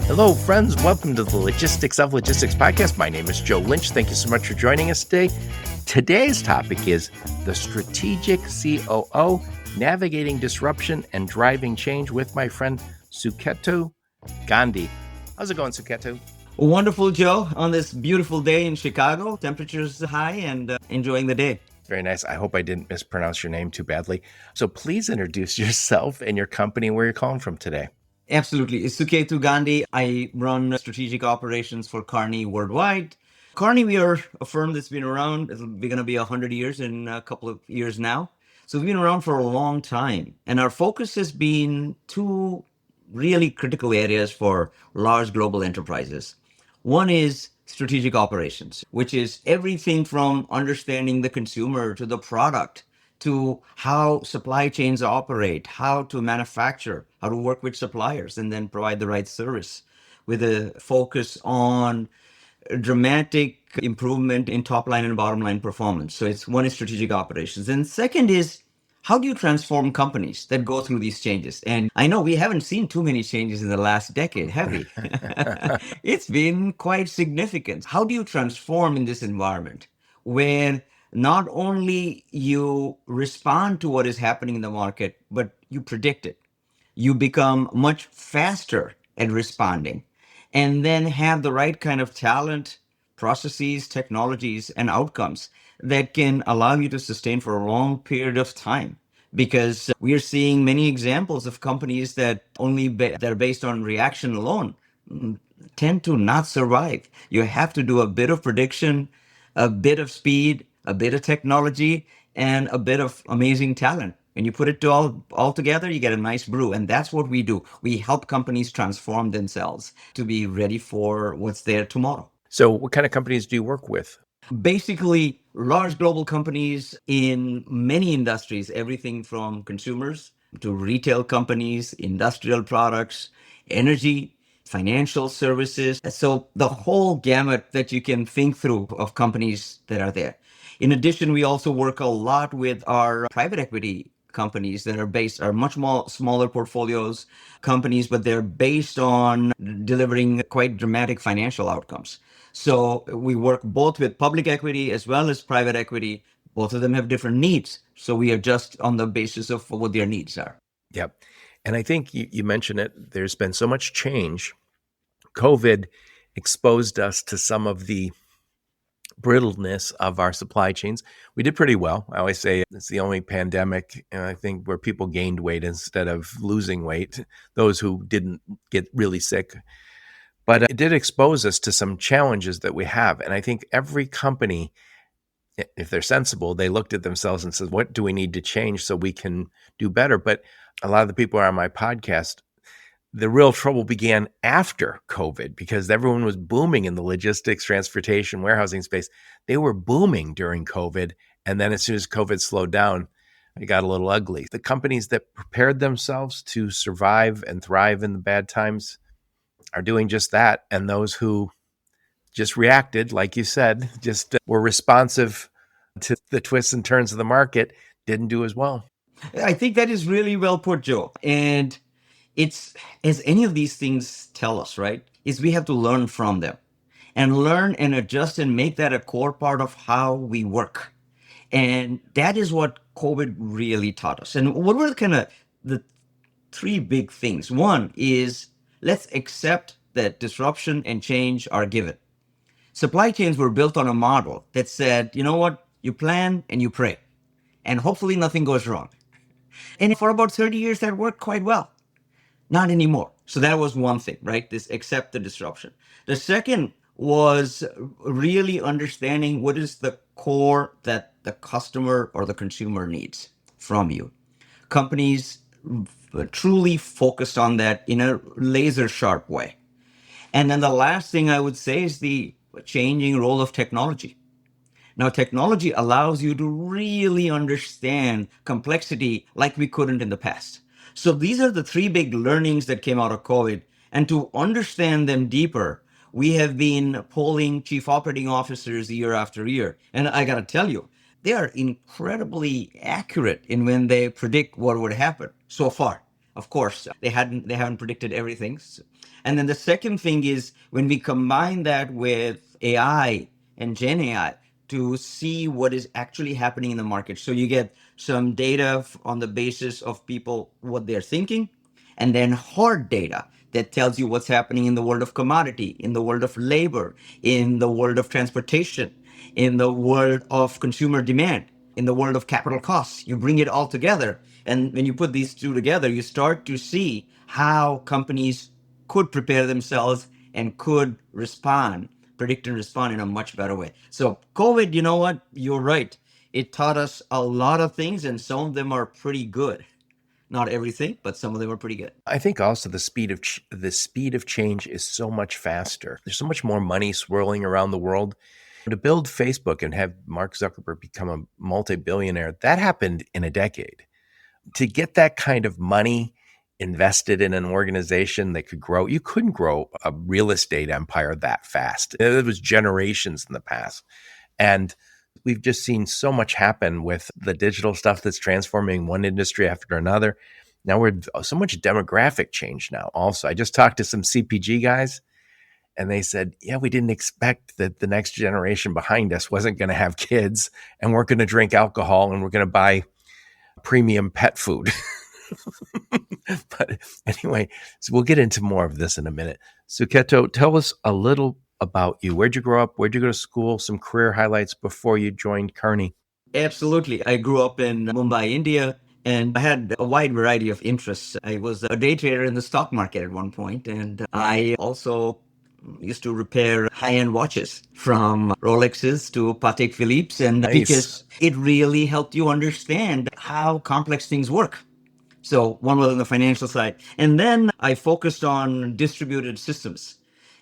Hello, friends. Welcome to the Logistics of Logistics podcast. My name is Joe Lynch. Thank you so much for joining us today. Today's topic is the strategic COO, navigating disruption and driving change with my friend Suketu Gandhi. How's it going, Suketu? Wonderful, Joe, on this beautiful day in Chicago. Temperatures high and enjoying the day. Very nice. I hope I didn't mispronounce your name too badly. So please introduce yourself and your company and where you're calling from today. Absolutely. It's Suketu Gandhi. I run strategic operations for Kearney worldwide. Kearney, we are a firm that's been around. We're going to be 100 years in a couple of years now. So we've been around for a long time. And our focus has been two really critical areas for large global enterprises. One is strategic operations, which is everything from understanding the consumer to the product to how supply chains operate, how to manufacture, how to work with suppliers, and then provide the right service with a focus on dramatic improvement in top line and bottom line performance. So it's one is strategic operations. And second is how do you transform companies that go through these changes? And I know we haven't seen too many changes in the last decade, have we? It's been quite significant. How do you transform in this environment where not only you respond to what is happening in the market, but you predict it? You become much faster at responding and then have the right kind of talent, processes, technologies, and outcomes that can allow you to sustain for a long period of time. Because we are seeing many examples of companies that that are based on reaction alone tend to not survive. You have to do a bit of prediction, a bit of speed, a bit of technology, and a bit of amazing talent. And you put it all together, you get a nice brew. And that's what we do. We help companies transform themselves to be ready for what's there tomorrow. So, what kind of companies do you work with? Basically, large global companies in many industries, everything from consumers to retail companies, industrial products, energy, financial services. So the whole gamut that you can think through of companies that are there. In addition, we also work a lot with our private equity companies that are much more smaller portfolios companies, but they're based on delivering quite dramatic financial outcomes. So we work both with public equity as well as private equity. Both of them have different needs. So we adjust on the basis of what their needs are. Yep. And I think you mentioned it. There's been so much change. COVID exposed us to some of the brittleness of our supply chains. We did pretty well. I always say it's the only pandemic, I think, where people gained weight instead of losing weight, those who didn't get really sick. But it did expose us to some challenges that we have. And I think every company, if they're sensible, they looked at themselves and said, what do we need to change so we can do better? But a lot of the people on my podcast, the real trouble began after COVID because everyone was booming in the logistics, transportation, warehousing space. They were booming during COVID. And then as soon as COVID slowed down, it got a little ugly. The companies that prepared themselves to survive and thrive in the bad times are doing just that. And those who just reacted, like you said, just were responsive to the twists and turns of the market, didn't do as well. I think that is really well put, Joe. And it's as any of these things tell us, right? Is we have to learn from them and learn and adjust and make that a core part of how we work. And that is what COVID really taught us. And what were kind of the three big things? One is let's accept that disruption and change are given. Supply chains were built on a model that said, you know what? You plan and you pray, and hopefully nothing goes wrong. And for about 30 years, that worked quite well. Not anymore. So that was one thing, right? This accept the disruption. The second was really understanding what is the core that the customer or the consumer needs from you. Companies truly focused on that in a laser sharp way. And then the last thing I would say is the changing role of technology. Now, technology allows you to really understand complexity like we couldn't in the past. So these are the three big learnings that came out of COVID. And to understand them deeper, we have been polling chief operating officers year after year. And I got to tell you, they are incredibly accurate in when they predict what would happen so far. Of course, they haven't predicted everything. And then the second thing is when we combine that with AI and Gen AI to see what is actually happening in the market. So you get some data on the basis of people, what they're thinking, and then hard data that tells you what's happening in the world of commodity, in the world of labor, in the world of transportation, in the world of consumer demand, in the world of capital costs. You bring it all together. And when you put these two together, you start to see how companies could prepare themselves and could respond, predict and respond in a much better way. So, COVID, you know what? You're right. It taught us a lot of things, and some of them are pretty good. Not everything, but some of them are pretty good. I think also the speed of change is so much faster. There's so much more money swirling around the world. To build Facebook and have Mark Zuckerberg become a multi-billionaire, that happened in a decade. To get that kind of money invested in an organization that could grow, you couldn't grow a real estate empire that fast. It was generations in the past. And we've just seen so much happen with the digital stuff that's transforming one industry after another. Now we're so much demographic change now. Also, I just talked to some CPG guys and they said, yeah, we didn't expect that the next generation behind us wasn't going to have kids and we're going to drink alcohol and we're going to buy premium pet food. But anyway, so we'll get into more of this in a minute. Suketu, tell us a little about you. Where'd you grow up? Where'd you go to school? Some career highlights before you joined Kearney. Absolutely. I grew up in Mumbai, India, and I had a wide variety of interests. I was a day trader in the stock market at one point, and I also used to repair high-end watches from Rolexes to Patek Philippe's, and Nice. because it really helped you understand how complex things work. So one was on the financial side. And then I focused on distributed systems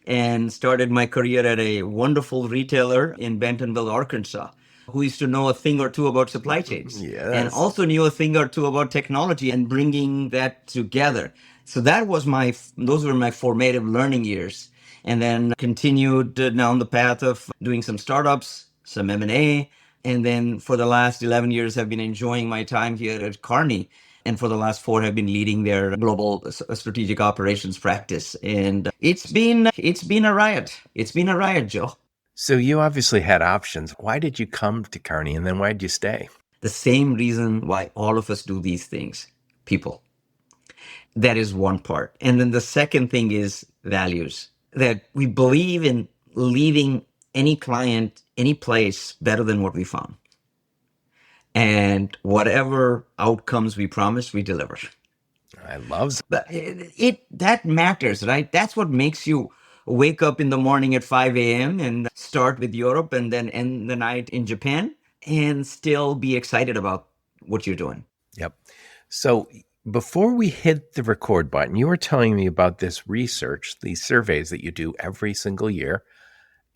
and started my career at a wonderful retailer in Bentonville, Arkansas, who used to know a thing or two about supply chains and Yes. also knew a thing or two about technology and bringing that together. So those were my formative learning years. And then continued down the path of doing some startups, some M&A, and then for the last 11 years, I've been enjoying my time here at Kearney. And for the last four, have been leading their global strategic operations practice. And it's been a riot. It's been a riot, Joe. So you obviously had options. Why did you come to Kearney and then why did you stay? The same reason why all of us do these things, people. That is one part. And then the second thing is values, that we believe in leaving any client, any place better than what we found. And whatever outcomes we promise, we deliver. I love But that matters, right? That's what makes you wake up in the morning at 5 a.m. and start with Europe and then end the night in Japan and still be excited about what you're doing. Yep. So before we hit the record button, you were telling me about this research, these surveys that you do every single year,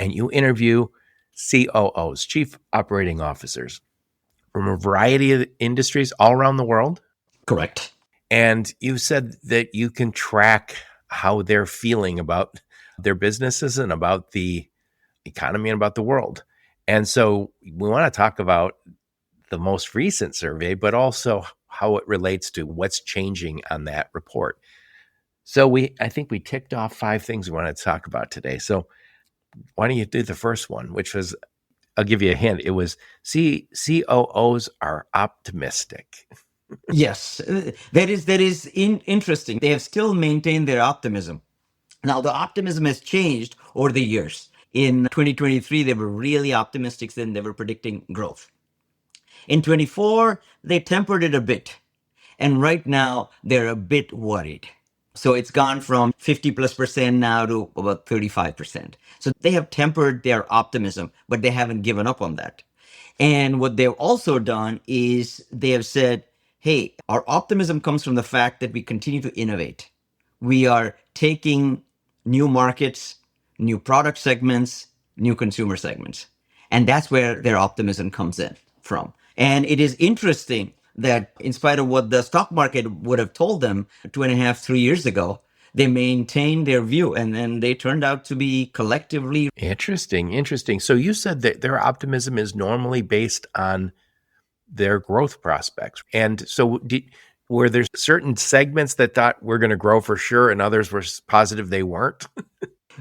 and you interview COOs, chief operating officers, from a variety of industries all around the world. Correct. And you said that you can track how they're feeling about their businesses and about the economy and about the world. And so we want to talk about the most recent survey, but also how it relates to what's changing on that report. So I think we ticked off 5 things we wanted to talk about today. So why don't you do the first one, which was, I'll give you a hint. It was COOs are optimistic. Yes, that is interesting. They have still maintained their optimism. Now, the optimism has changed over the years. In 2023, they were really optimistic, then they were predicting growth. In 24, they tempered it a bit. And right now, they're a bit worried. So it's gone from 50 plus percent now to about 35%. So they have tempered their optimism, but they haven't given up on that. And what they've also done is they have said, hey, our optimism comes from the fact that we continue to innovate. We are taking new markets, new product segments, new consumer segments. And that's where their optimism comes in from. And it is interesting that in spite of what the stock market would have told them 2.5, 3 years ago, they maintained their view and then they turned out to be collectively. Interesting. So you said that their optimism is normally based on their growth prospects. And so Were there certain segments that thought we're going to grow for sure and others were positive they weren't?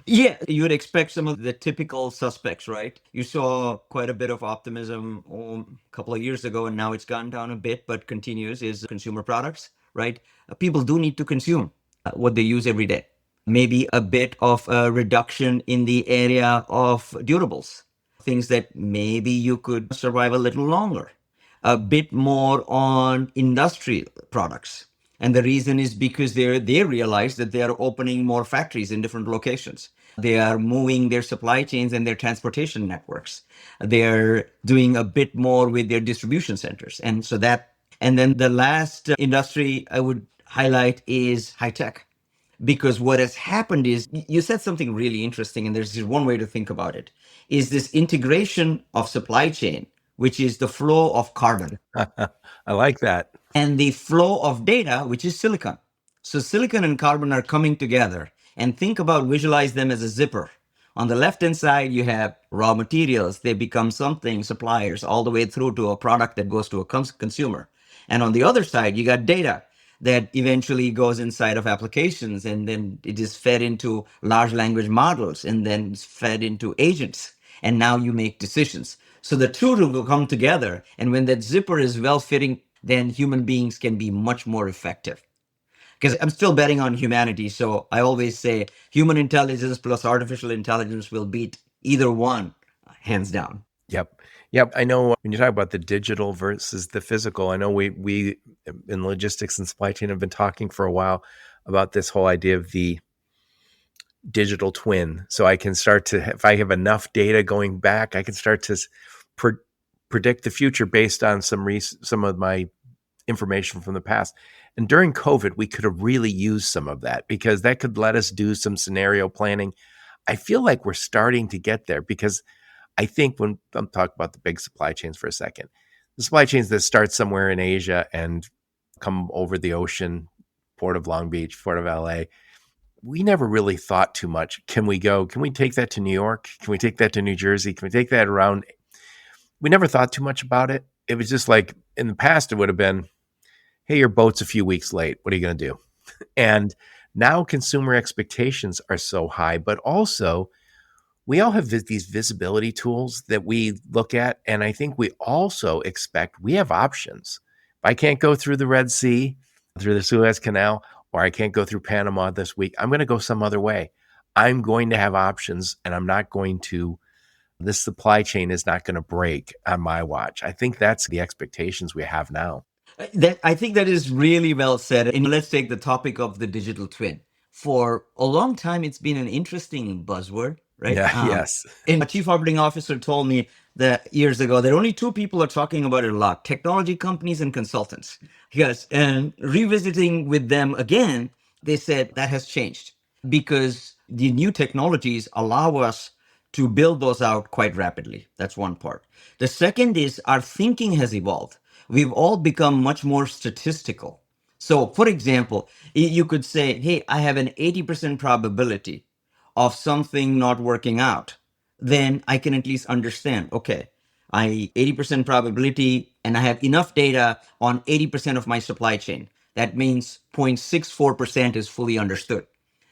Yeah, you would expect some of the typical suspects, right? You saw quite a bit of optimism a couple of years ago, and now it's gone down a bit, but continues is consumer products, right? People do need to consume what they use every day. Maybe a bit of a reduction in the area of durables, things that maybe you could survive a little longer, a bit more on industrial products. And the reason is because they realize that they are opening more factories in different locations. They are moving their supply chains and their transportation networks. They're doing a bit more with their distribution centers. And so that, and then the last industry I would highlight is high tech. Because what has happened is you said something really interesting, and there's just one way to think about it, is this integration of supply chain, which is the flow of carbon I like that. and the flow of data, which is silicon. So silicon and carbon are coming together, and think about visualize them as a zipper. On the left hand side, you have raw materials. They become something, suppliers, all the way through to a product that goes to a consumer. And on the other side, you got data that eventually goes inside of applications, and then it is fed into large language models, and then it's fed into agents. And now you make decisions. So the two will come together. And when that zipper is well fitting, then human beings can be much more effective. Because I'm still betting on humanity. So I always say human intelligence plus artificial intelligence will beat either one, hands down. Yep. Yep. I know when you talk about the digital versus the physical, I know we in logistics and supply chain have been talking for a while about this whole idea of the digital twin. So I can start to, if I have enough data going back, I can start to pre- predict the future based on some of my information from the past. And during COVID, we could have really used some of that because that could let us do some scenario planning. I feel like we're starting to get there because I think when I'm talking about the big supply chains for a second, the supply chains that start somewhere in Asia and come over the ocean, Port of Long Beach, Port of LA, we never really thought too much. Can we go? Can we take that to New York? Can we take that to New Jersey? Can we take that around? We never thought too much about it. It was just like in the past, it would have been, hey, your boat's a few weeks late. What are you going to do? And now consumer expectations are so high, but also we all have these visibility tools that we look at. And I think we also expect we have options. If I can't go through the Red Sea, through the Suez Canal, or I can't go through Panama this week, I'm going to go some other way. I'm going to have options and I'm not going to, this supply chain is not going to break on my watch. I think that's the expectations we have now. That I think that is really well said. And let's take the topic of the digital twin. For a long time, it's been an interesting buzzword, right? Yeah, yes. And a chief operating officer told me that years ago that only two people are talking about it a lot: technology companies and consultants. Yes, and revisiting with them again, they said that has changed because the new technologies allow us to build those out quite rapidly. That's one part. The second is our thinking has evolved. We've all become much more statistical. So, for example, you could say, hey, I have an 80% probability of something not working out. Then I can at least understand, okay, I 80% probability and I have enough data on 80% of my supply chain. That means 0.64% is fully understood.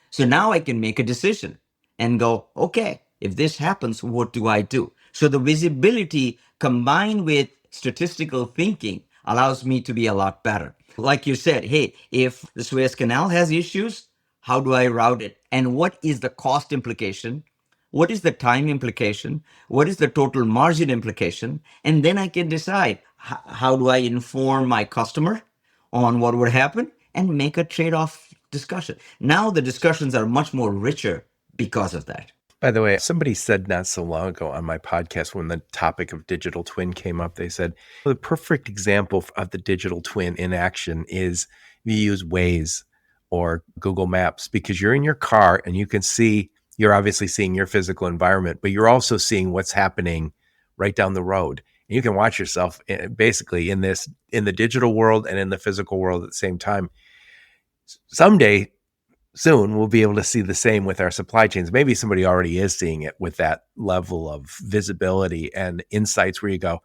So now I can make a decision and go, okay, if this happens, what do I do? So the visibility combined with statistical thinking allows me to be a lot better. Like you said, hey, if the Suez Canal has issues, how do I route it? And what is the cost implication? What is the time implication? What is the total margin implication? And then I can decide how do I inform my customer on what would happen and make a trade-off discussion. Now the discussions are much more richer because of that. By the way, somebody said not so long ago on my podcast when the topic of digital twin came up, they said the perfect example of the digital twin in action is you use Waze or Google Maps because you're in your car and you can see, you're obviously seeing your physical environment, but you're also seeing what's happening right down the road. And you can watch yourself basically in the digital world and in the physical world at the same time. Someday, soon we'll be able to see the same with our supply chains. Maybe somebody already is seeing it with that level of visibility and insights where you go,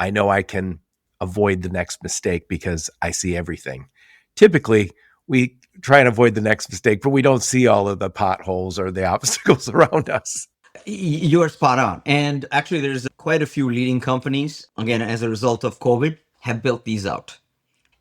I know I can avoid the next mistake because I see everything. typically we try and avoid the next mistake, but we don't see all of the potholes or the obstacles around us. You're spot on. And actually, there's quite a few leading companies, again, as a result of COVID, have built these out.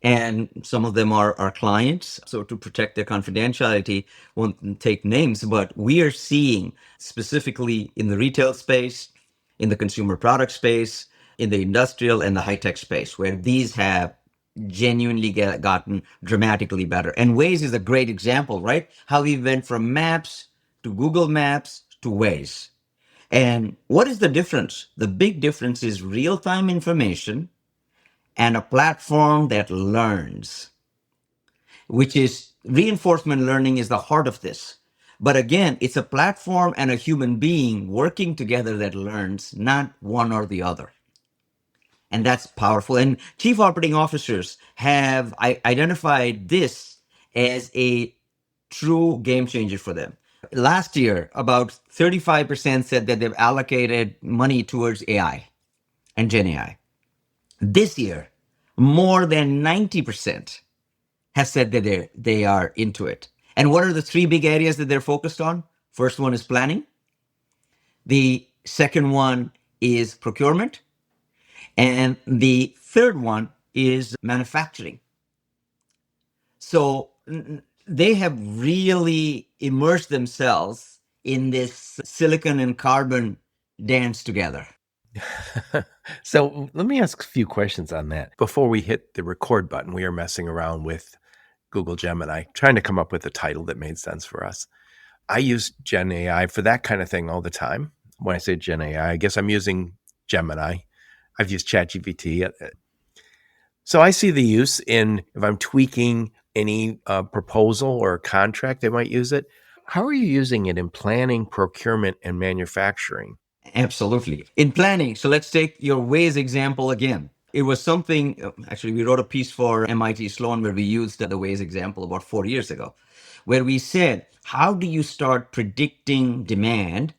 And some of them are our clients. So to protect their confidentiality, won't take names, but we are seeing specifically in the retail space, in the consumer product space, in the industrial and the high tech space, where these have genuinely gotten dramatically better. And Waze is a great example, right? How we went from Maps to Google Maps to Waze. And what is the difference? The big difference is real time information and a platform that learns, which is reinforcement learning is the heart of this. But again, it's a platform and a human being working together that learns, not one or the other. And that's powerful. And chief operating officers have identified this as a true game changer for them. Last year, about 35% said that they've allocated money towards AI and GenAI. This year, more than 90% have said that they are into it. And what are the three big areas that they're focused on? First one is planning. The second one is procurement. And the third one is manufacturing. So they have really immersed themselves in this silicon and carbon dance together. So let me ask a few questions on that. Before we hit the record button, we are messing around with Google Gemini, trying to come up with a title that made sense for us. I use Gen AI for that kind of thing all the time. When I say Gen AI, I guess I'm using Gemini. I've used ChatGPT. So I see the use in if I'm tweaking any proposal or contract, I might use it. How are you using it in planning, procurement, and manufacturing? Absolutely. In planning, so let's take your Waze example again. It was something, actually, we wrote a piece for MIT Sloan where we used the Waze example about 4 years ago, where we said, how do you start predicting demand,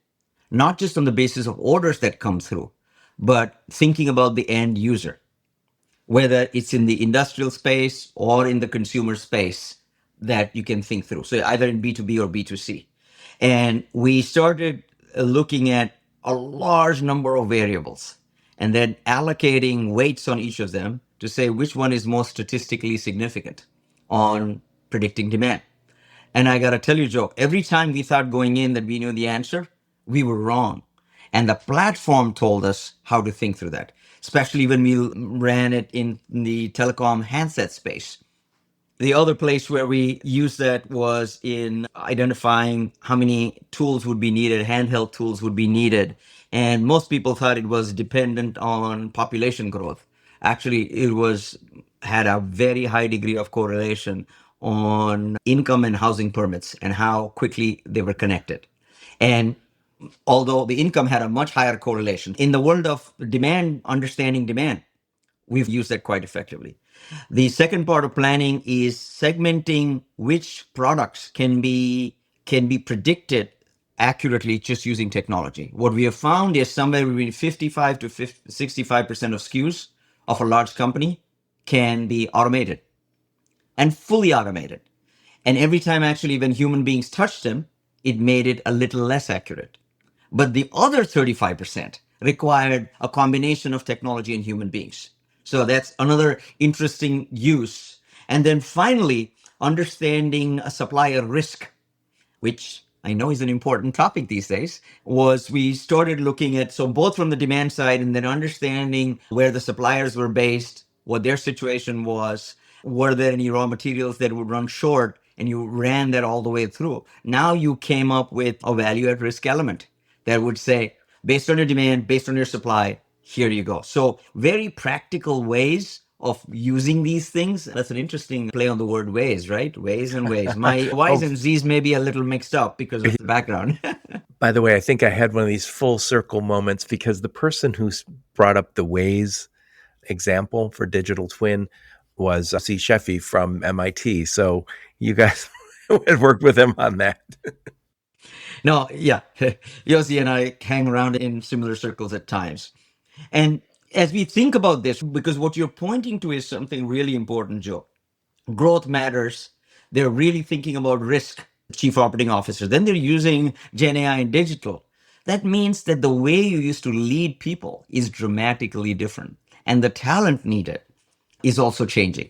not just on the basis of orders that come through, but thinking about the end user, whether it's in the industrial space or in the consumer space that you can think through. So either in B2B or B2C. And we started looking at a large number of variables and then allocating weights on each of them to say which one is most statistically significant on predicting demand. And I got to tell you, Joe, every time we thought going in that we knew the answer, we were wrong. And the platform told us how to think through that, especially when we ran it in the telecom handset space. The other place where we used that was in identifying how many tools would be needed, handheld tools would be needed. And most people thought it was dependent on population growth. Actually, it was had a very high degree of correlation on income and housing permits and how quickly they were connected. And although the income had a much higher correlation, in the world of demand, understanding demand, we've used that quite effectively. The second part of planning is segmenting which products can be predicted accurately just using technology. What we have found is somewhere between 55 to 65% of SKUs of a large company can be automated and fully automated. And every time actually when human beings touched them, it made it a little less accurate. But the other 35% required a combination of technology and human beings. So that's another interesting use. And then finally, understanding a supplier risk, which I know is an important topic these days, was we started looking at, so both from the demand side and then understanding where the suppliers were based, what their situation was, were there any raw materials that would run short, and you ran that all the way through. Now you came up with a value at risk element that would say, based on your demand, based on your supply, here you go. So very practical ways of using these things. That's an interesting play on the word ways, right? Ways and ways. My Y's Oh, and Z's may be a little mixed up because of the background. by the way, I think I had one of these full circle moments because the person who brought up the Waze example for digital twin was C. Sheffy from MIT. So you guys had worked with him on that. No, yeah. Yossi and I hang around in similar circles at times. And as we think about this, because what you're pointing to is something really important, Joe. growth matters. They're really thinking about risk, chief operating officer. Then they're using GenAI and digital. That means that the way you used to lead people is dramatically different. And the talent needed is also changing.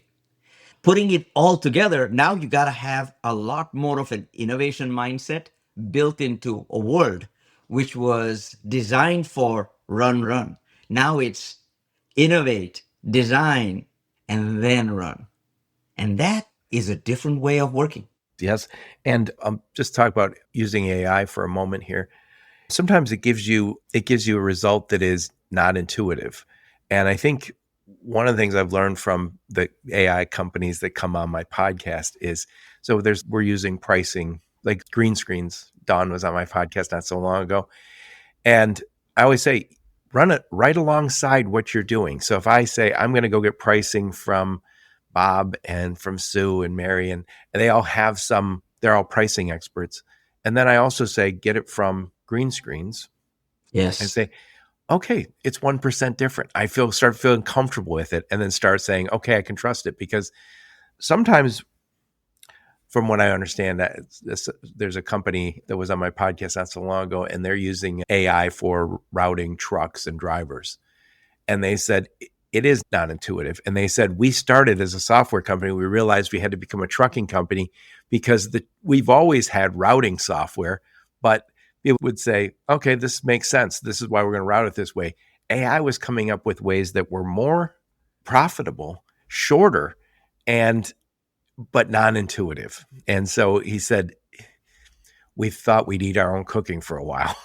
Putting it all together, now you got to have a lot more of an innovation mindset built into a world which was designed for run, run. Now it's innovate, design, and then run. And that is a different way of working. Yes. And just talk about using AI for a moment here. Sometimes it gives you a result that is not intuitive. And I think one of the things I've learned from the AI companies that come on my podcast is we're using pricing like green screens. Don was on my podcast not so long ago. And I always say, run it right alongside what you're doing. So if I say I'm going to go get pricing from Bob and from Sue and Mary, and they all have they're all pricing experts. And then I also say, get it from green screens and Yes. say, okay, it's 1% different. Start feeling comfortable with it and then start saying, okay, I can trust it, because sometimes, from what I understand, there's a company that was on my podcast not so long ago, and they're using AI for routing trucks and drivers. And they said it is not intuitive. And they said, we started as a software company. We realized we had to become a trucking company because we've always had routing software, but it would say, okay, this makes sense. This is why we're going to route it this way. AI was coming up with ways that were more profitable, shorter, and but non-intuitive. And so he said, we thought we'd eat our own cooking for a while.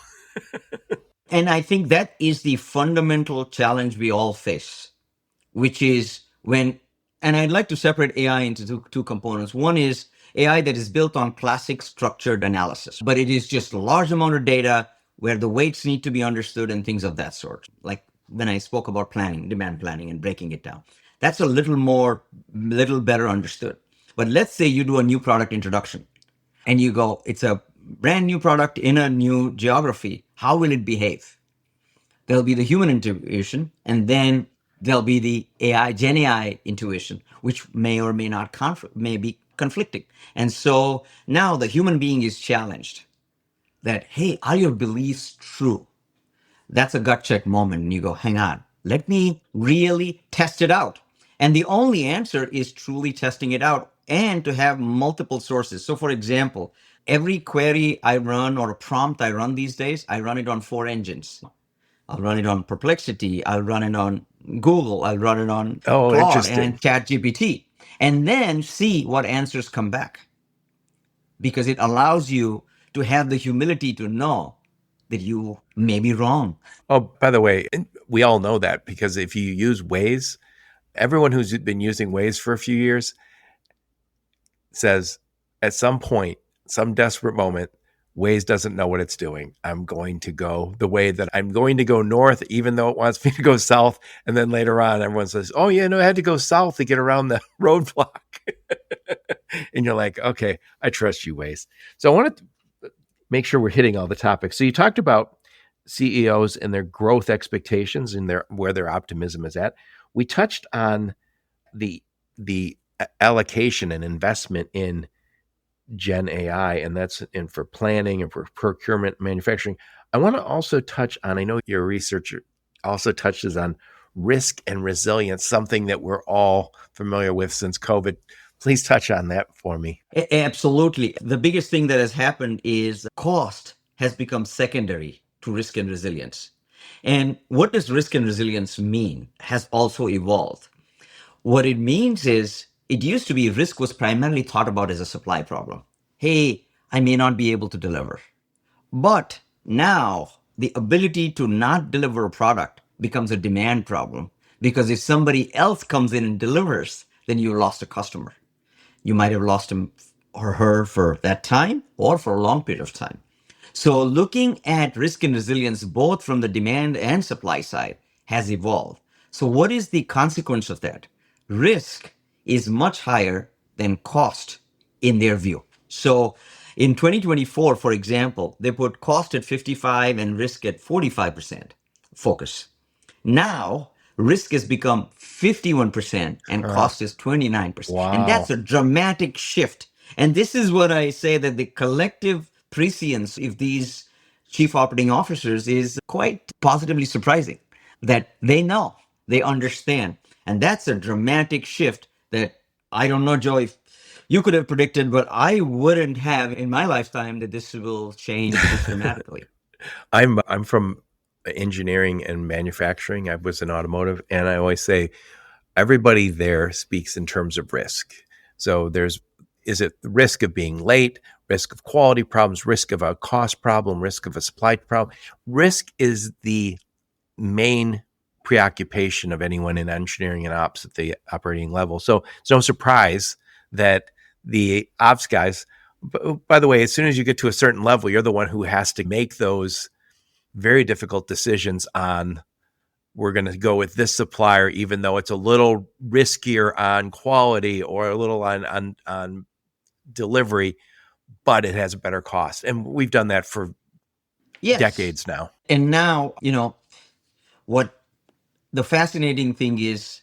And I think that is the fundamental challenge we all face, which is and I'd like to separate AI into two components. One is AI that is built on classic structured analysis, but it is just a large amount of data where the weights need to be understood and things of that sort. Like when I spoke about planning, demand planning, and breaking it down, that's a little better understood. But let's say you do a new product introduction and you go, it's a brand new product in a new geography. How will it behave? There'll be the human intuition, and then there'll be the Gen AI intuition, which may or may not may be conflicting. And so now the human being is challenged that, hey, are your beliefs true? That's a gut check moment. And you go, hang on, let me really test it out. And the only answer is truly testing it out and to have multiple sources. So, for example, every query I run or a prompt I run these days, I run it on 4 engines. I'll run it on Perplexity. I'll run it on Google. I'll run it on Oh, Claude interesting. and ChatGPT, and then see what answers come back, because it allows you to have the humility to know that you may be wrong. Oh, by the way, we all know that, because if you use Waze, everyone who's been using Waze for a few years says at some point, some desperate moment, Waze doesn't know what it's doing. I'm going to go the way that I'm going to go north, even though it wants me to go south. And then later on, everyone says, oh, yeah, no, I had to go south to get around the roadblock. And you're like, okay, I trust you, Waze. So I want to make sure we're hitting all the topics. So you talked about CEOs and their growth expectations and where their optimism is at. We touched on the allocation and investment in Gen AI, and that's in for planning and for procurement, manufacturing. I want to also touch on, I know your researcher also touches on risk and resilience, something that we're all familiar with since COVID. Please touch on that for me. Absolutely. The biggest thing that has happened is cost has become secondary to risk and resilience. And what does risk and resilience mean has also evolved. What it means is it used to be risk was primarily thought about as a supply problem. Hey, I may not be able to deliver. But now the ability to not deliver a product becomes a demand problem, because if somebody else comes in and delivers, then you lost a customer. You might have lost him or her for that time or for a long period of time. So looking at risk and resilience, both from the demand and supply side, has evolved. So what is the consequence of that? Risk is much higher than cost in their view. So in 2024, for example, they put cost at 55 and risk at 45% focus. Now risk has become 51% and Uh-huh. cost is 29%. And that's Wow. a dramatic shift. And this is what I say that the collective prescience of these chief operating officers is quite positively surprising that they know, they understand. And that's a dramatic shift that I don't know, Joe, if you could have predicted, but I wouldn't have in my lifetime that this will change this dramatically. I'm from engineering and manufacturing. I was in automotive, and I always say everybody there speaks in terms of risk. So there's is it the risk of being late, risk of quality problems, risk of a cost problem, risk of a supply problem. Risk is the main preoccupation of anyone in engineering and ops at the operating level. So it's no surprise that the ops guys, by the way, as soon as you get to a certain level, you're the one who has to make those very difficult decisions on we're going to go with this supplier, even though it's a little riskier on quality or a little on delivery, but it has a better cost. And we've done that for Yes. decades now. And now, what the fascinating thing is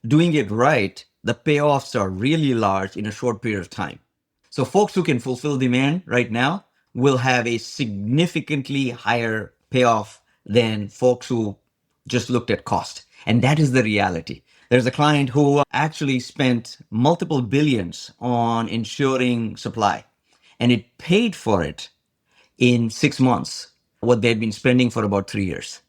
doing it right, the payoffs are really large in a short period of time. So folks who can fulfill demand right now will have a significantly higher payoff than folks who just looked at cost. And that is the reality. There's a client who actually spent multiple billions on ensuring supply, and it paid for it in 6 months, what they'd been spending for about 3 years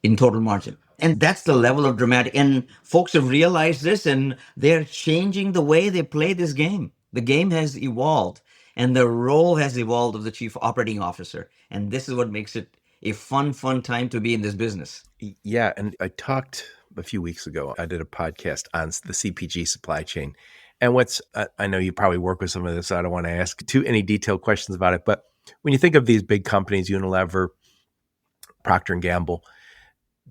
in total margin. And that's the level of dramatic. And folks have realized this and they're changing the way they play this game. The game has evolved and the role has evolved of the chief operating officer. And this is what makes it a fun time to be in this business. Yeah. And I talked a few weeks ago, I did a podcast on the CPG supply chain. And I know you probably work with some of this, so I don't want to ask too any detailed questions about it. But when you think of these big companies, Unilever, Procter and Gamble,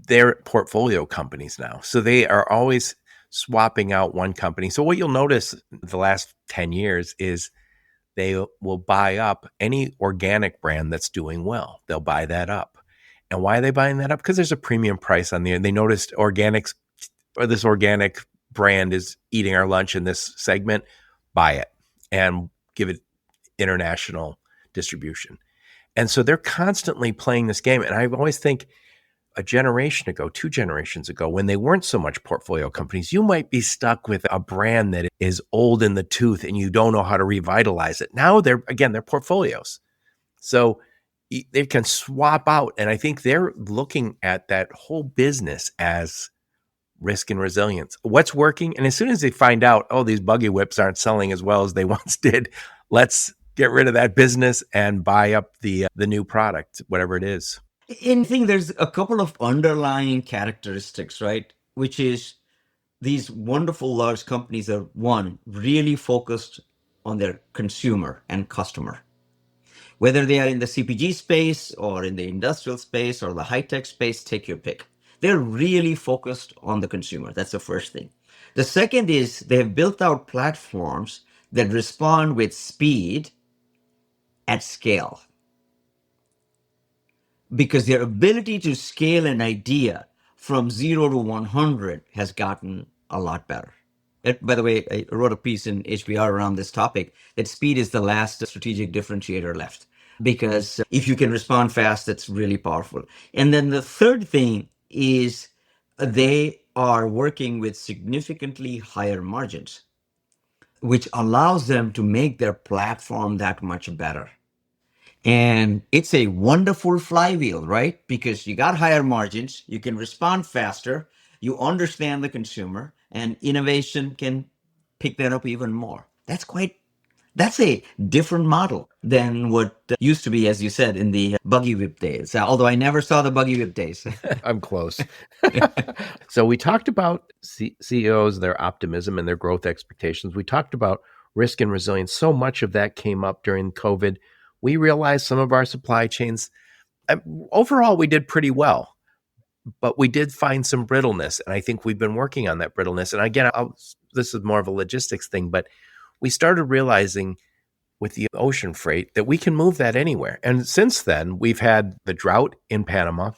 they're portfolio companies now. So they are always swapping out one company. So what you'll notice the last 10 years is they will buy up any organic brand that's doing well. They'll buy that up. And why are they buying that up? Because there's a premium price on there. They noticed organics or this organic brand is eating our lunch in this segment. Buy it and give it international distribution. And so they're constantly playing this game. And I always think a generation ago, 2 generations ago, when they weren't so much portfolio companies, you might be stuck with a brand that is old in the tooth and you don't know how to revitalize it. Now they're portfolios. So they can swap out. And I think they're looking at that whole business as risk and resilience. What's working? And as soon as they find out, oh, these buggy whips aren't selling as well as they once did, let's get rid of that business and buy up the new product, whatever it is. And I think there's a couple of underlying characteristics, right? Which is these wonderful large companies are one, really focused on their consumer and customer. Whether they are in the CPG space or in the industrial space or the high tech space, take your pick. They're really focused on the consumer. That's the first thing. The second is they've built out platforms that respond with speed at scale because their ability to scale an idea from 0 to 100 has gotten a lot better. By the way, I wrote a piece in HBR around this topic that speed is the last strategic differentiator left. Because if you can respond fast, that's really powerful. And then the third thing is they are working with significantly higher margins, which allows them to make their platform that much better. And it's a wonderful flywheel, right? Because you got higher margins, you can respond faster, you understand the consumer, and innovation can pick that up even more. That's a different model than what used to be, as you said, in the buggy whip days. Although I never saw the buggy whip days. I'm close. So we talked about CEOs, their optimism and their growth expectations. We talked about risk and resilience. So much of that came up during COVID. We realized some of our supply chains, overall, we did pretty well, but we did find some brittleness. And I think we've been working on that brittleness. And again, this is more of a logistics thing, but we started realizing with the ocean freight that we can move that anywhere. And since then, we've had the drought in Panama.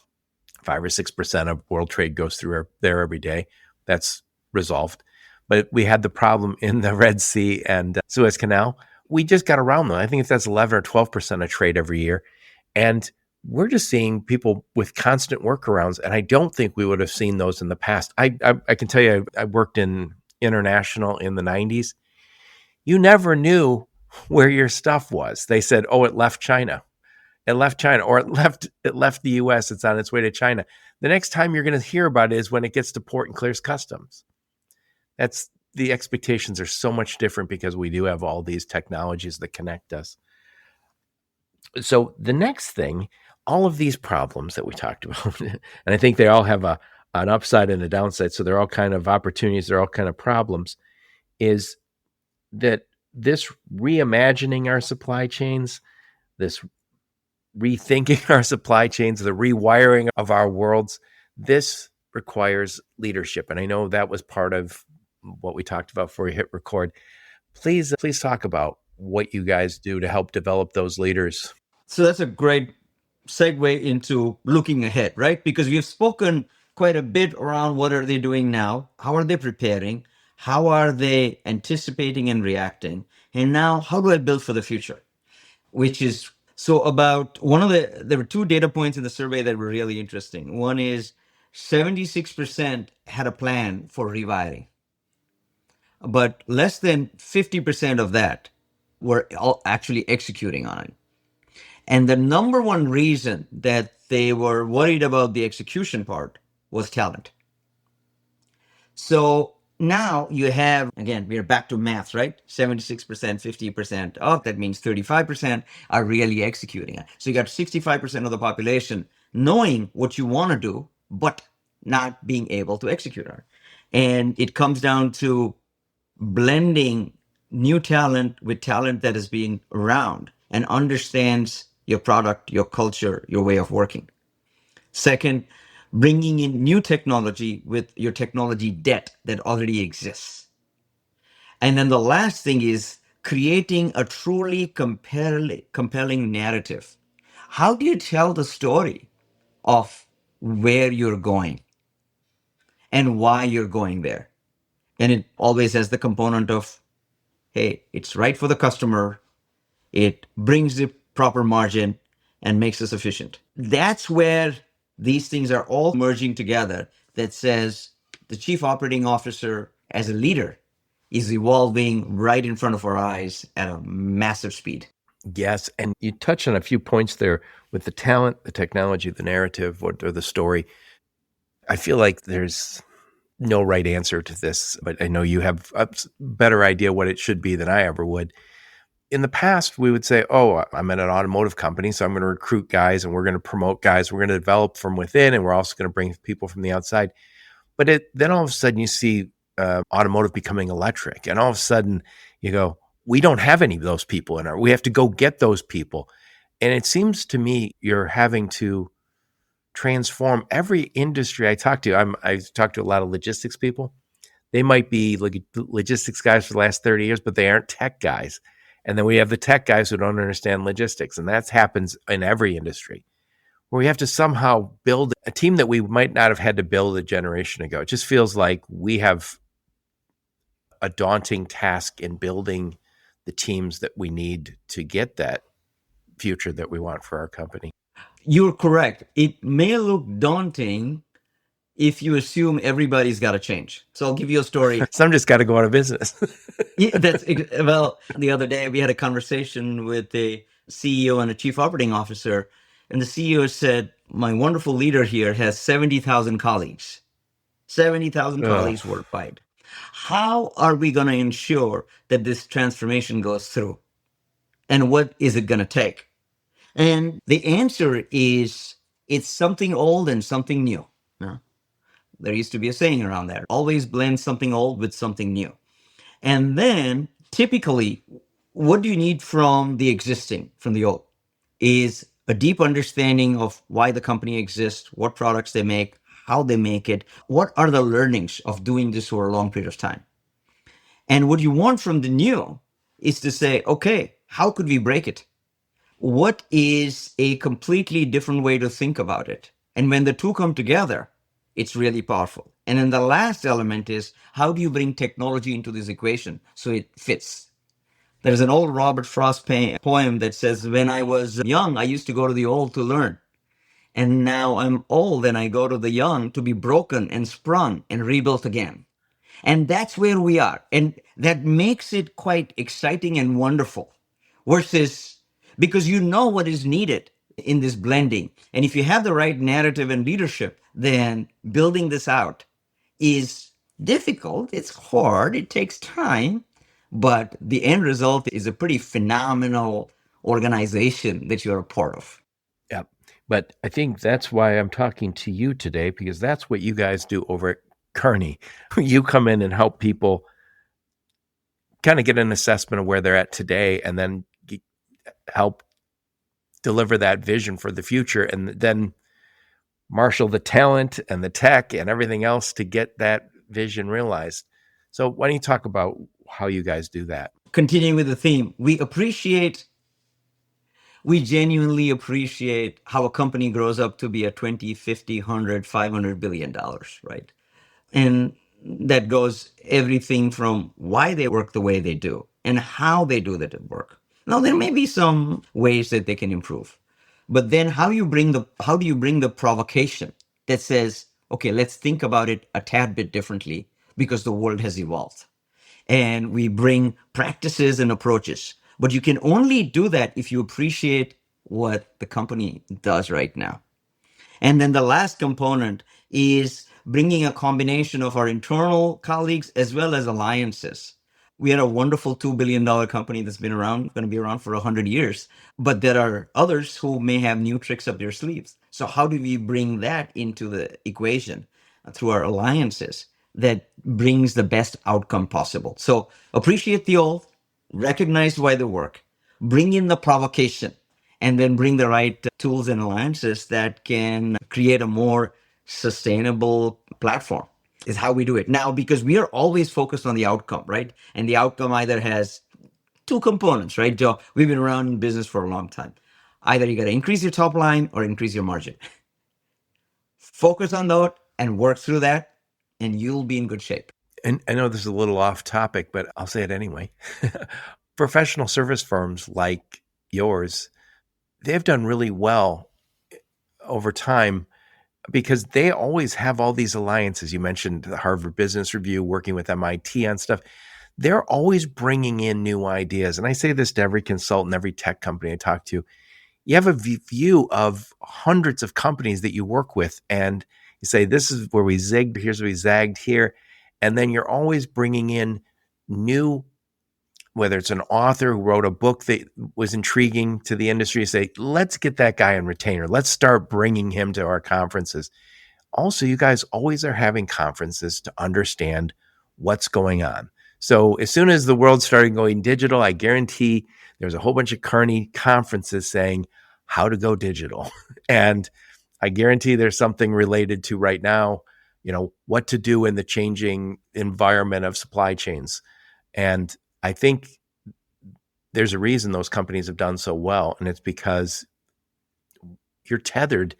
5 or 6% of world trade goes through there every day. That's resolved. But we had the problem in the Red Sea and Suez Canal. We just got around them. I think that's 11 or 12% of trade every year. And we're just seeing people with constant workarounds. And I don't think we would have seen those in the past. I can tell you, I worked in international in the 90s. You never knew where your stuff was. They said, oh, it left China. It left China, or it left the US. It's on its way to China. The next time you're going to hear about it is when it gets to port and clears customs. That's the expectations are so much different because we do have all these technologies that connect us. So the next thing, all of these problems that we talked about, and I think they all have an upside and a downside. So they're all kind of opportunities. They're all kind of problems. Is that this reimagining our supply chains, this rethinking our supply chains, the rewiring of our worlds, this requires leadership. And I know that was part of what we talked about before we hit record. Please talk about what you guys do to help develop those leaders. So that's a great segue into looking ahead, right? Because we've spoken quite a bit around what are they doing now, how are they preparing, how are they anticipating and reacting, and now how do I build for the future? Which is so about there were two data points in the survey that were really interesting. One is 76% had a plan for rewiring, but less than 50% of that were actually executing on it. And the number one reason that they were worried about the execution part was talent. So now you have, again, we are back to math, right? 76%, 50% of that means 35% are really executing it. So you got 65% of the population knowing what you want to do, but not being able to execute on it. And it comes down to blending new talent with talent that is being around and understands your product, your culture, your way of working. Second, bringing in new technology with your technology debt that already exists. And then the last thing is creating a truly compelling narrative. How do you tell the story of where you're going and why you're going there? And it always has the component of, hey, it's right for the customer. It brings the proper margin and makes us efficient. That's where these things are all merging together that says the chief operating officer as a leader is evolving right in front of our eyes at a massive speed. Yes, and you touch on a few points there with the talent, the technology, the narrative, or the story. I feel like there's no right answer to this, but I know you have a better idea what it should be than I ever would. In the past, we would say, oh, I'm at an automotive company, so I'm going to recruit guys and we're going to promote guys. We're going to develop from within and we're also going to bring people from the outside. But then all of a sudden you see automotive becoming electric. And all of a sudden you go, we don't have any of those people we have to go get those people. And it seems to me you're having to transform every industry I talk to. I talk to a lot of logistics people. They might be logistics guys for the last 30 years, but they aren't tech guys. And then we have the tech guys who don't understand logistics. And that happens in every industry where we have to somehow build a team that we might not have had to build a generation ago. It just feels like we have a daunting task in building the teams that we need to get that future that we want for our company. You're correct. It may look daunting if you assume everybody's got to change. So I'll give you a story. Some just got to go out of business. Yeah, well, the other day we had a conversation with a CEO and a chief operating officer, and the CEO said, my wonderful leader here has 70,000 colleagues, 70,000 colleagues worldwide. How are we going to ensure that this transformation goes through? And what is it going to take? And the answer is it's something old and something new. There used to be a saying around that. Always blend something old with something new. And then typically, what do you need from the existing, from the old? Is a deep understanding of why the company exists, what products they make, how they make it, what are the learnings of doing this over a long period of time. And what you want from the new is to say, okay, how could we break it? What is a completely different way to think about it? And when the two come together, it's really powerful. And then the last element is how do you bring technology into this equation so it fits? There's an old Robert Frost poem that says, when I was young, I used to go to the old to learn. And now I'm old and I go to the young to be broken and sprung and rebuilt again. And that's where we are. And that makes it quite exciting and wonderful versus because you know what is needed in this blending. And if you have the right narrative and leadership, then building this out is difficult. It's hard. It takes time. But the end result is a pretty phenomenal organization that you're a part of. Yeah. But I think that's why I'm talking to you today, because that's what you guys do over at Kearney. You come in and help people kind of get an assessment of where they're at today and then help deliver that vision for the future and then marshal the talent and the tech and everything else to get that vision realized. So why don't you talk about how you guys do that? Continuing with the theme, we genuinely appreciate how a company grows up to be a 20, 50, 100, $500 billion, right? And that goes everything from why they work the way they do and how they do that work. Now, there may be some ways that they can improve, but then how do you bring the provocation that says, okay, let's think about it a tad bit differently because the world has evolved and we bring practices and approaches. But you can only do that if you appreciate what the company does right now. And then the last component is bringing a combination of our internal colleagues as well as alliances. We had a wonderful $2 billion company that's been around, going to be around for 100 years, but there are others who may have new tricks up their sleeves. So how do we bring that into the equation through our alliances that brings the best outcome possible? So appreciate the old, recognize why they work, bring in the provocation, and then bring the right tools and alliances that can create a more sustainable platform is how we do it now, because we are always focused on the outcome, right? And the outcome either has two components, right, Joe? We've been around in business for a long time. Either you got to increase your top line or increase your margin. Focus on that and work through that, and you'll be in good shape. And I know this is a little off topic, but I'll say it anyway. Professional service firms like yours, they've done really well over time because they always have all these alliances. You mentioned the Harvard Business Review, working with MIT on stuff. They're always bringing in new ideas. And I say this to every consultant, every tech company I talk to. You have a view of hundreds of companies that you work with, and you say, this is where we zigged, here's where we zagged here. And then you're always bringing in new, whether it's an author who wrote a book that was intriguing to the industry, say, let's get that guy on retainer. Let's start bringing him to our conferences. Also, you guys always are having conferences to understand what's going on. So as soon as the world started going digital, I guarantee there's a whole bunch of Kearney conferences saying how to go digital. And I guarantee there's something related to right now, what to do in the changing environment of supply chains. And I think there's a reason those companies have done so well, and it's because you're tethered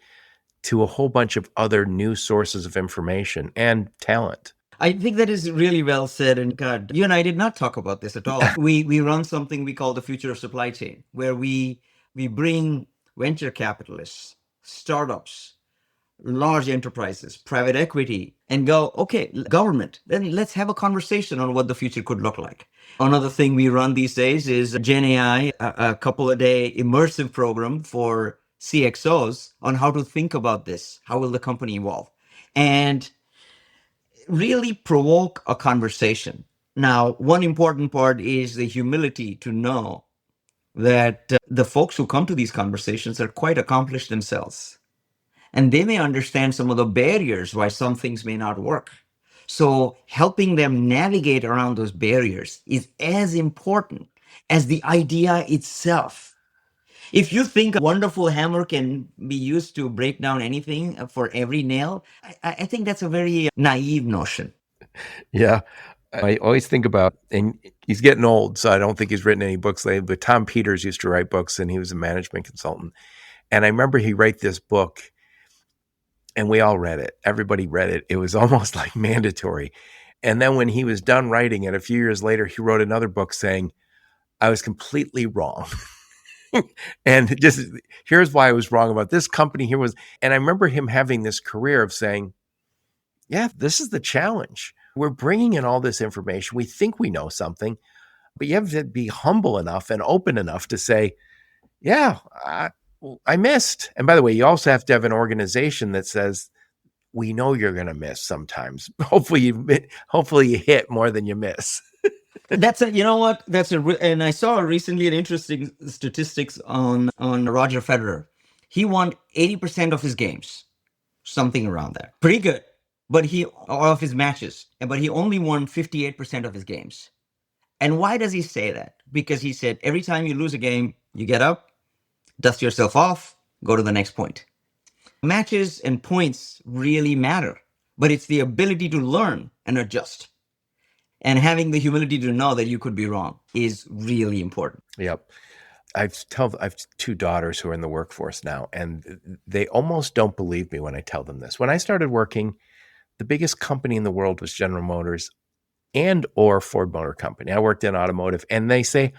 to a whole bunch of other new sources of information and talent. I think that is really well said. And God, you and I did not talk about this at all. We run something we call the future of supply chain, where we bring venture capitalists, startups, large enterprises, private equity, and go, okay, government, then let's have a conversation on what the future could look like. Another thing we run these days is GenAI, a couple of day immersive program for CXOs on how to think about this. How will the company evolve? And really provoke a conversation. Now, one important part is the humility to know that the folks who come to these conversations are quite accomplished themselves. And they may understand some of the barriers why some things may not work. So helping them navigate around those barriers is as important as the idea itself. If you think a wonderful hammer can be used to break down anything for every nail, I think that's a very naive notion. Yeah. I always think about, and he's getting old, so I don't think he's written any books lately, but Tom Peters used to write books, and he was a management consultant. And I remember he wrote this book, And we all read it. Everybody read it. It was almost like mandatory. And then when he was done writing it, a few years later, he wrote another book saying, I was completely wrong. And just here's why I was wrong about this company. Here was, and I remember him having this career of saying, yeah, this is the challenge. We're bringing in all this information. We think we know something, but you have to be humble enough and open enough to say, yeah, I missed. And by the way, you also have to have an organization that says, we know you're going to miss sometimes. Hopefully you hit more than you miss. That's a, you know what? And I saw recently an interesting statistics on Roger Federer. He won 80% of his games, something around there. Pretty good. But he, or of his matches, but he only won 58% of his games. And why does he say that? Because he said every time you lose a game, you get up, dust yourself off, go to the next point. Matches and points really matter, but it's the ability to learn and adjust. And having the humility to know that you could be wrong is really important. Yep. I've 2 daughters who are in the workforce now, and they almost don't believe me when I tell them this. When I started working, the biggest company in the world was General Motors and or Ford Motor Company. I worked in automotive, and they say,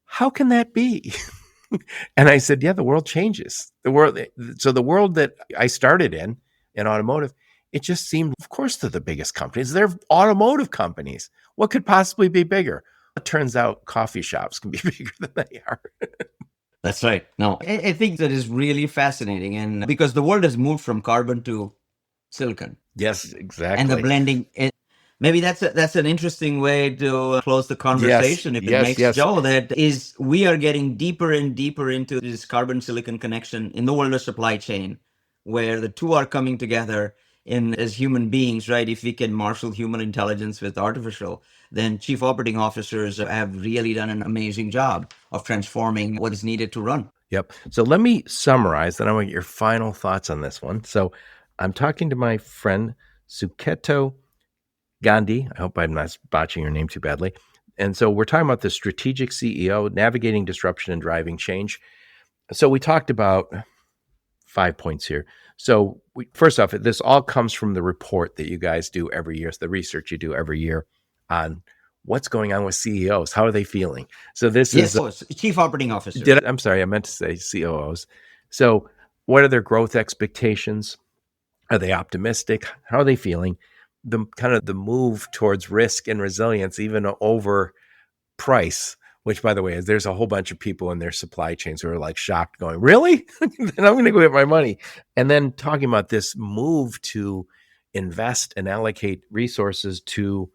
how can that be? And I said, yeah, the world changes. The world that I started in automotive, it just seemed, of course, they're the biggest companies. They're automotive companies. What could possibly be bigger? It turns out coffee shops can be bigger than they are. That's right. No, I think that is really fascinating. And because the world has moved from carbon to silicon. Yes, exactly. And the blending, maybe that's an interesting way to close the conversation. If it makes Joe, that is, we are getting deeper and deeper into this carbon silicon connection in the world of supply chain, where the two are coming together. In as human beings, right? If we can marshal human intelligence with artificial, then chief operating officers have really done an amazing job of transforming what is needed to run. Yep. So let me summarize, then I want your final thoughts on this one. So I'm talking to my friend Suketu Gandhi. I hope I'm not botching your name too badly. And so we're talking about the strategic CEO, navigating disruption and driving change. So we talked about 5 points here. So first off, this all comes from the report that you guys do every year. It's the research you do every year on what's going on with CEOs. How are they feeling? So this is chief operating officer. I'm sorry, I meant to say COOs. So what are their growth expectations? Are they optimistic? How are they feeling? The kind of the move towards risk and resilience, even over price, which, by the way, is there's a whole bunch of people in their supply chains who are like shocked, going, really? Then I'm going to go get my money. And then talking about this move to invest and allocate resources to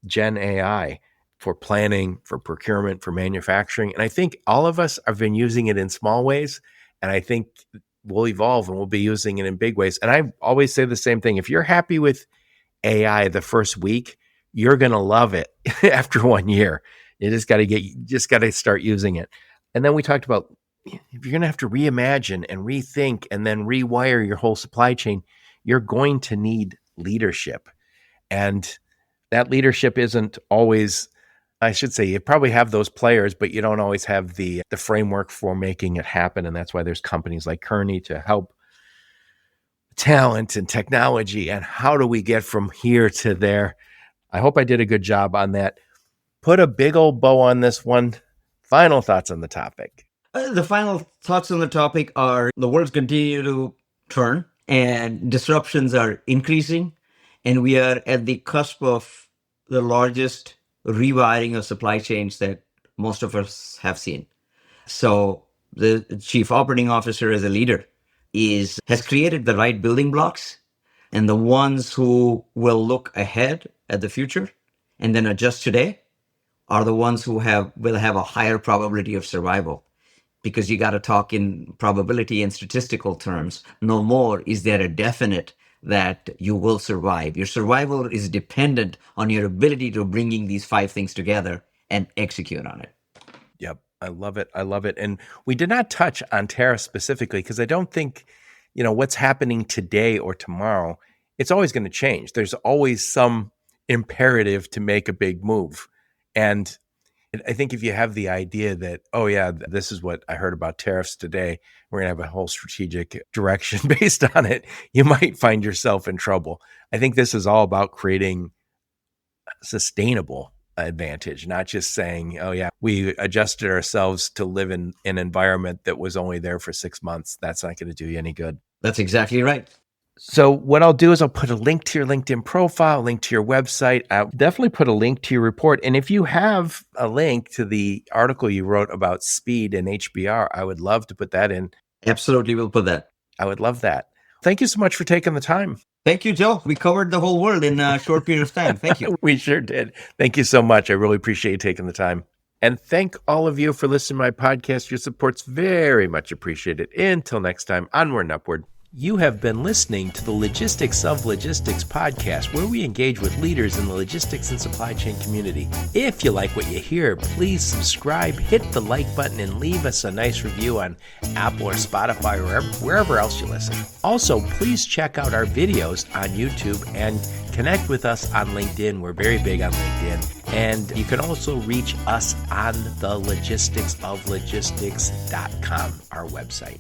GenAI for planning, for procurement, for manufacturing. And I think all of us have been using it in small ways. And I think we'll evolve and we'll be using it in big ways. And I always say the same thing. If you're happy with AI the first week, you're going to love it after 1 year. You just got to start using it. And then we talked about, if you're going to have to reimagine and rethink and then rewire your whole supply chain, you're going to need leadership. And that leadership isn't always, I should say, you probably have those players, but you don't always have the framework for making it happen. And that's why there's companies like Kearney to help talent and technology. And how do we get from here to there? I hope I did a good job on that. Put a big old bow on this one. Final thoughts on the topic. The final thoughts on the topic are the world's continue to turn and disruptions are increasing. And we are at the cusp of the largest rewiring of supply chains that most of us have seen. So the chief operating officer as a leader has created the right building blocks, and the ones who will look ahead at the future and then adjust today are the ones who will have a higher probability of survival, because you got to talk in probability and statistical terms. No more is there a definite that you will survive. Your survival is dependent on your ability to bringing these 5 things together and execute on it. Yep. I love it. I love it. And we did not touch on tariffs specifically because I don't think, what's happening today or tomorrow, it's always going to change. There's always some imperative to make a big move. And I think if you have the idea that, oh, yeah, this is what I heard about tariffs today, we're going to have a whole strategic direction based on it, you might find yourself in trouble. I think this is all about creating sustainable advantage, not just saying, oh, yeah, we adjusted ourselves to live in an environment that was only there for 6 months. That's not going to do you any good. That's exactly right. So what I'll do is I'll put a link to your LinkedIn profile, a link to your website. I'll definitely put a link to your report. And if you have a link to the article you wrote about speed and HBR, I would love to put that in. Absolutely, we'll put that. I would love that. Thank you so much for taking the time. Thank you, Joe. We covered the whole world in a short period of time. Thank you. We sure did. Thank you so much. I really appreciate you taking the time. And thank all of you for listening to my podcast. Your support's very much appreciated. Until next time, onward and upward. You have been listening to the Logistics of Logistics podcast, where we engage with leaders in the logistics and supply chain community. If you like what you hear, please subscribe, hit the like button, and leave us a nice review on Apple or Spotify or wherever else you listen. Also, please check out our videos on YouTube and connect with us on LinkedIn. We're very big on LinkedIn. And you can also reach us on the logisticsoflogistics.com, our website.